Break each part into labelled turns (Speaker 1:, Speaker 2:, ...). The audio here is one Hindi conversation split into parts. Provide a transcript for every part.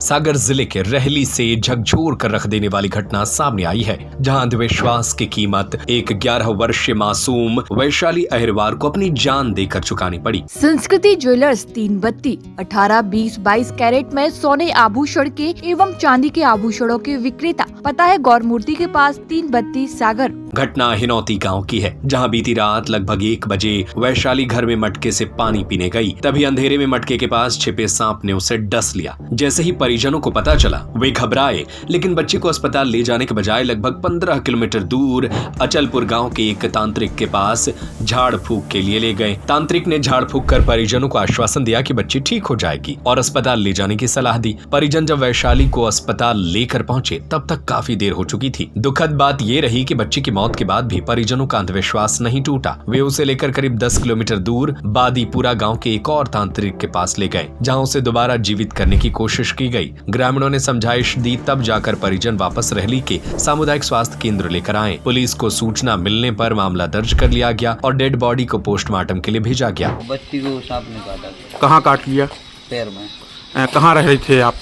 Speaker 1: सागर जिले के रहली से झकझोर कर रख देने वाली घटना सामने आई है, जहां अंधविश्वास की कीमत एक 11 वर्षीय मासूम वैशाली अहिरवार को अपनी जान देकर चुकानी पड़ी।
Speaker 2: संस्कृति ज्वेलर्स 3 बत्ती 18, 20, 22 कैरेट में सोने आभूषण के एवं चांदी के आभूषणों के विक्रेता। पता है गौर मूर्ति के पास 3 बत्ती सागर।
Speaker 1: घटना हिनौती गांव की है, जहां बीती रात लगभग 1 बजे वैशाली घर में मटके से पानी पीने गई। तभी अंधेरे में मटके के पास छिपे सांप ने उसे डस लिया। जैसे ही परिजनों को पता चला, वे घबराए, लेकिन बच्चे को अस्पताल ले जाने के बजाय लगभग 15 किलोमीटर दूर अचलपुर गांव के एक तांत्रिक के पास झाड़ फूक के लिए ले गए। तांत्रिक ने झाड़ फूक कर परिजनों को आश्वासन दिया कि बच्ची ठीक हो जाएगी और अस्पताल ले जाने की सलाह दी। परिजन जब वैशाली को अस्पताल लेकर पहुंचे, तब तक काफी देर हो चुकी थी। दुखद बात ये रही कि बच्ची की मौत के बाद भी परिजनों का अंधविश्वास नहीं टूटा। वे उसे लेकर करीब 10 किलोमीटर दूर बादीपुरा गांव के एक और तांत्रिक के पास ले गए, जहां उसे दोबारा जीवित करने की कोशिश की गई। ग्रामीणों ने समझाइश दी, तब जाकर परिजन वापस रहली के सामुदायिक स्वास्थ्य केंद्र लेकर आए। पुलिस को सूचना मिलने पर मामला दर्ज कर लिया गया और डेड बॉडी को पोस्टमार्टम के लिए भेजा गया।
Speaker 3: बच्ची को सांप ने काटा।
Speaker 4: कहाँ काट लिया?
Speaker 3: पैर में।
Speaker 4: कहाँ रह रहे थे आप?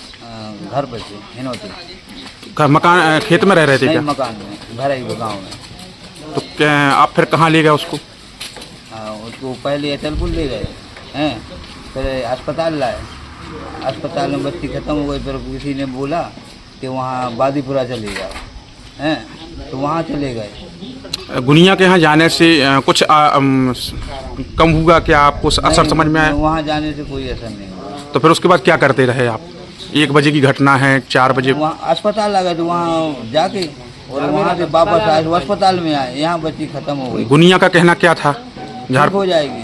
Speaker 3: घर पर से हिनौती।
Speaker 4: मकान खेत में रह रहे थे
Speaker 3: नहीं,
Speaker 4: क्या?
Speaker 3: मकान में, घर ही गाँव में।
Speaker 4: तो क्या आप फिर कहाँ ले गए उसको?
Speaker 3: उसको पहले अचलपुर ले गए हैं, फिर अस्पताल लाए। अस्पताल में बच्ची खत्म हो गई, फिर किसी ने बोला कि वहाँ बादीपुरा चले जाओ हैं, तो वहाँ चले गए।
Speaker 4: गुनिया के यहाँ जाने से कुछ कम हुआ क्या? आपको असर समझ में आया?
Speaker 3: वहाँ जाने से कोई असर नहीं हुआ।
Speaker 4: तो फिर उसके बाद क्या करते रहे आप? 1 बजे की घटना है, 4 बजे
Speaker 3: वहाँ अस्पताल आ गए, तो वहाँ जाके और वहाँ से वापस आए, तो अस्पताल में आए, यहाँ बच्ची खत्म हो गई।
Speaker 4: गुनिया का कहना क्या था?
Speaker 3: ठीक हो जाएगी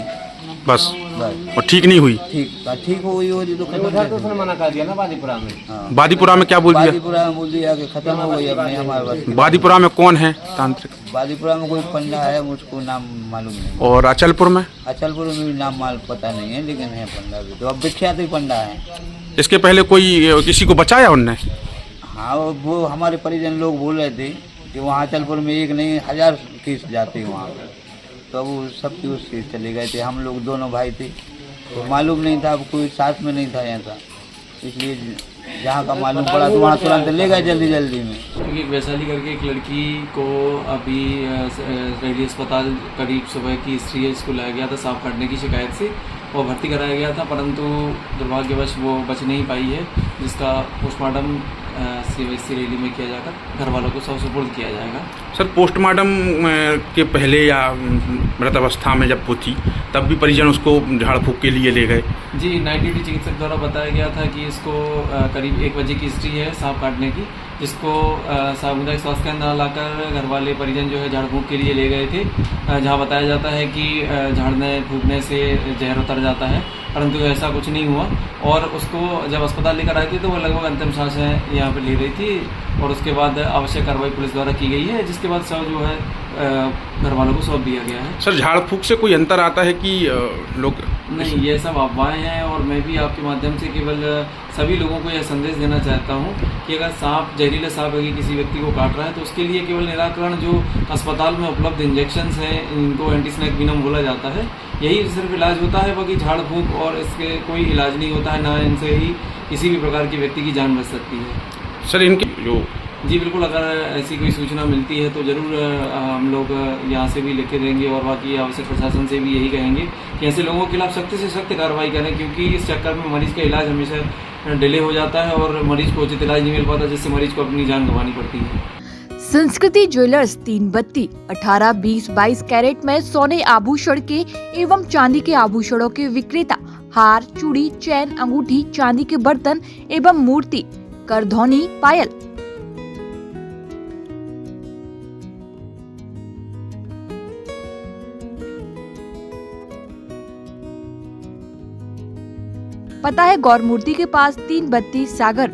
Speaker 4: बस,
Speaker 3: बस।
Speaker 4: और ठीक नहीं हुई?
Speaker 3: ठीक हो गई होती तो खत्म।
Speaker 5: मना कर दिया ना बादीपुरा में।
Speaker 3: हाँ।
Speaker 4: बादीपुरा में क्या बोल दिया?
Speaker 3: बादीपुरा में बोल दिया कि खत्म हो गई अपने हमारे पास।
Speaker 4: बादीपुरा में कौन है तांत्रिक?
Speaker 3: बादीपुरा में कोई पंडा है, मुझको नाम मालूम नहीं।
Speaker 4: और अचलपुर में?
Speaker 3: अचलपुर में भी नाम पता नहीं है, लेकिन है पंडा भी, तो अब विख्यात ही पंडा है।
Speaker 4: इसके पहले कोई किसी को बचाया उनने?
Speaker 3: हाँ, वो हमारे परिजन लोग बोल रहे थे कि वहाँ अचलपुर में 1 नहीं 1000 केस जाते हैं वहाँ, तो अब वो सब के उस केस चले गए थे। हम लोग दोनों भाई थे, तो मालूम नहीं था, अब कोई साथ में नहीं था यहाँ था, इसलिए जहाँ का मालूम पड़ा तो वहाँ तुरंत ले गए जल्दी में।
Speaker 5: क्योंकि वैशाली करके एक लड़की को अभी रेडी अस्पताल करीब सुबह की स्त्री है, इसको लाया गया था सांप काटने की शिकायत से, और भर्ती कराया गया था, परंतु दुर्भाग्यवश वो बच नहीं पाई है, जिसका पोस्टमार्टम सीएमएचसी रैली में किया जाकर घर वालों को सुपुर्द किया जाएगा।
Speaker 4: सर, पोस्टमार्टम के पहले या मृत अवस्था में जब वो थी, तब भी परिजन उसको झाड़ फूक के लिए ले गए?
Speaker 5: जी, नाइट ड्यूटी चिकित्सक द्वारा बताया गया था कि इसको करीब 1 बजे की हिस्ट्री है सांप काटने की, जिसको सामुदायिक स्वास्थ्य केंद्र लाकर घर वाले परिजन जो है झाड़ फूक के लिए ले गए थे, जहां बताया जाता है कि झाड़ने फूकने से जहर उतर जाता है, परंतु ऐसा कुछ नहीं हुआ। और उसको जब अस्पताल लेकर आई थी तो वो लगभग अंतिम सांसें यहाँ पर ले रही थी, और उसके बाद आवश्यक कार्रवाई पुलिस द्वारा की गई है, जिसके बाद शव जो है घर वालों को सौंप दिया गया है।
Speaker 4: सर, झाड़ फूक से कोई अंतर आता है कि लोग?
Speaker 5: नहीं, ये सब अफवाहें हैं, और मैं भी आपके माध्यम से केवल सभी लोगों को यह संदेश देना चाहता हूँ कि अगर सांप, जहरीला सांप अगर किसी व्यक्ति को काट रहा है, तो उसके लिए केवल निराकरण जो अस्पताल में उपलब्ध इंजेक्शंस हैं, इनको एंटीस्नेक विनम बोला जाता है, यही सिर्फ इलाज होता है। बाकी झाड़ फूक और इसके कोई इलाज नहीं होता है, ना इनसे ही किसी भी प्रकार की व्यक्ति की जान बच सकती है।
Speaker 4: सर, इनकी जो
Speaker 5: जी बिल्कुल, अगर ऐसी कोई सूचना मिलती है तो ज़रूर हम लोग यहाँ से भी लिख के देंगे, और बाकी आवश्यक प्रशासन से भी यही कहेंगे कि ऐसे लोगों के खिलाफ सख्त से सख्त कार्रवाई करें, क्योंकि इस चक्कर में मरीज़ का इलाज हमेशा डिले हो जाता है और मरीज़ को उचित इलाज नहीं मिल पाता, जिससे मरीज़ को अपनी जान गंवानी पड़ती है।
Speaker 2: संस्कृति ज्वेलर्स 3 बत्ती 18, 20, 22 कैरेट में सोने आभूषण के एवं चांदी के आभूषणों के विक्रेता। हार, चूड़ी, चैन, अंगूठी, चांदी के बर्तन एवं मूर्ति, करधौनी, पायल। पता है गौर मूर्ति के पास 3 बत्ती सागर।